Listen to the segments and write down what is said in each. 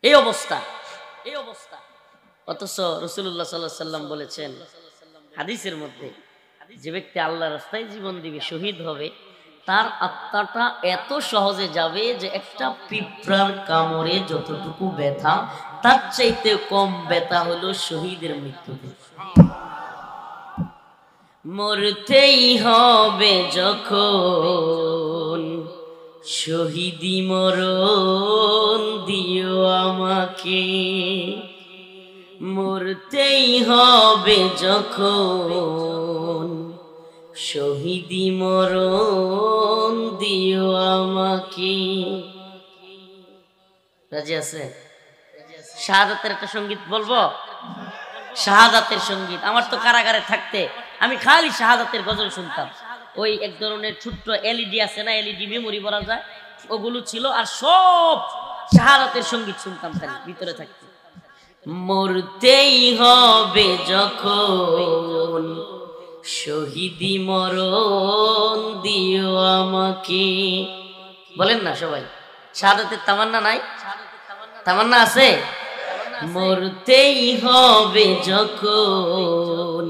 এই অবস্থা। অথচ রাসূলুল্লাহ সাল্লাল্লাহু আলাইহি সাল্লাম বলেছেন হাদিসের মধ্যে, যে ব্যক্তি আল্লাহর রাস্তায় জীবন দিবে, শহীদ হবে, তার আত্মাটা এত সহজে যাবে যে একটা পিঁপড়ার কামড়ে যতটুকু ব্যথা, তার চাইতে কম ব্যথা হলো শহীদের মৃত্যুতে। মরতেই হবে যখন, শহীদি মরণ দিও আমাকে। মরতেই হবে যখন, শহীদি মরণ দিও আমাকে। রাজি আছে? শাহাদাতের একটা সঙ্গীত বলবো, শাহাদাতের সঙ্গীত। আমার তো কারাগারে থাকতে আমি খালি শাহাদাতের গজল শুনতাম। ওই এক ধরনের ছোট্ট এলইডি আছে না, এলইডি মেমোরি বলা যায়, ওগুলো ছিল, আর সব শাহাদাতের সঙ্গীত শুনতাম খালি ভিতরে থাকতে। মরতেই হবে যখন, শহীদি মরণ দিও আমাকে। বলেন না সবাই, শাহাদাতের তামান্না নাই? তামান্না আছে? মরতেই হবে যখন,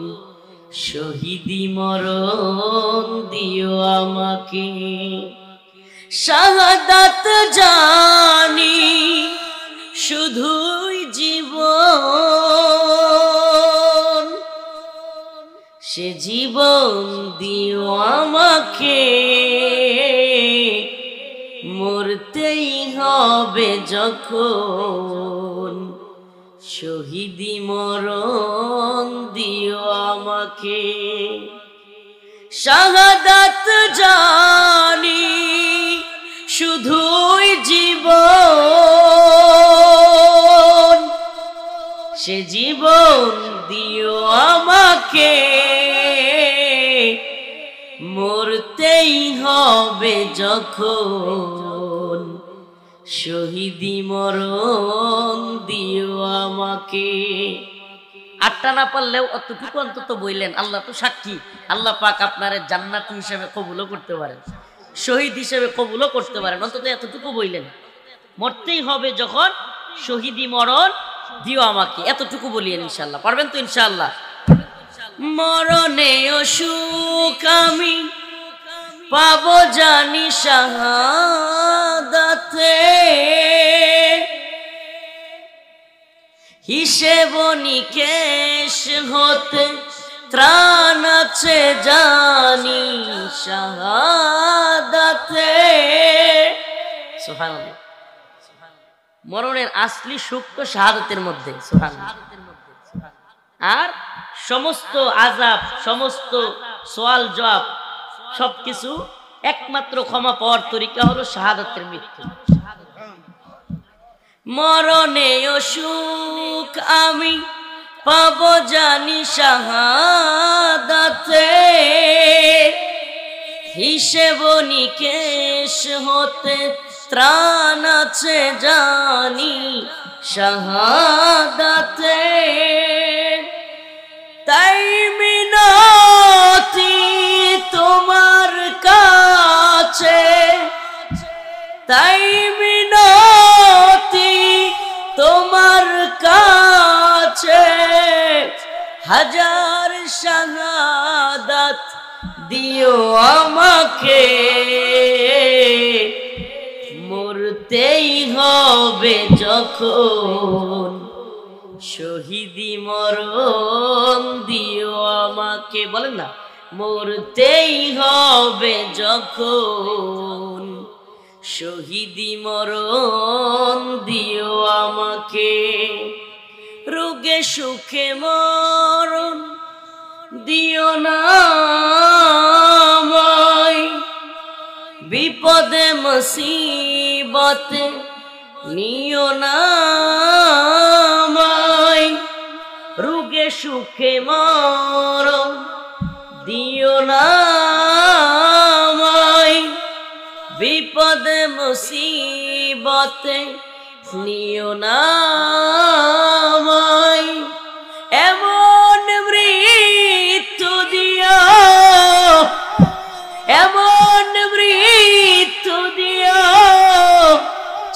শহীদি মরণ দিও আমাকে। শাহাদাত জানি শুধুই জীবন, সে জীবন দিও আমাকে। মরতেই হবে যখন, শহীদি মরণ দিও আমাকে। শাহাদাত জানি শুধুই জীবন, সে জীবন দিও আমাকে। মরতেই হবে যখন, শহীদি মরণ দিও আমাকে। আটটা না পারলেও অতটুকু অন্তত বললেন, আল্লাহ তো সাক্ষী, আল্লাহ পাক আপনার জান্নাতি হিসেবে কবুলও করতে পারেন, শহীদ হিসেবে কবুলও করতে পারেন, অন্তত এতটুকু বললেন। মরতেই হবে যখন, শহীদি মরণ দিও আমাকে, এতটুকু বলিয়েন ইনশাআল্লাহ। পারবেন তো ইনশাআল্লাহ? মরণে সুখ আমি পাবো জানি শাহাদাতে, হিসেব নিকেশ হতে ত্রাণ আছে জানি শাহাদাতে। সুবহানাল্লাহ। মরণের আসলি সুখ তো শাহাদাতের মধ্যে। সুবহানাল্লাহ। আর সমস্ত আযাব, সমস্ত সওয়াল জবাব, সবকিছু একমাত্র ক্ষমা পাওয়ার তরিকা হলো শাহাদাতের মৃত্যু। মরণে সুখ আমি পাবো জানি শাহাদাতে, হিসেব নিকেশ হতে ত্রাণ আছে জানি শাহাদাতে। তাই মিনতি তোমার কাছে, তাই মিনতি তোমার কাছে, হাজার শাহাদাত দিও আমাকে। মরতেই হবে যখন, শহীদি মরণ দিও আমাকে। বলেন না, মরতেই হবে যখন, শহীদি মরণ দিও আমাকে। রোগে সুখে মরণ দিও না আমায়, বিপদে মুসিবতে নিও না আমায়। রোগে সুখে মরণ দিও না আমায়, বিপদে মুসিবতে নিও না আমায়। এমন মৃত্যু দিও, এমন মৃত্যু দিও,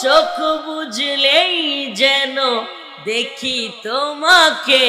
চোখ বুঝলেই যে দেখি তোমাকে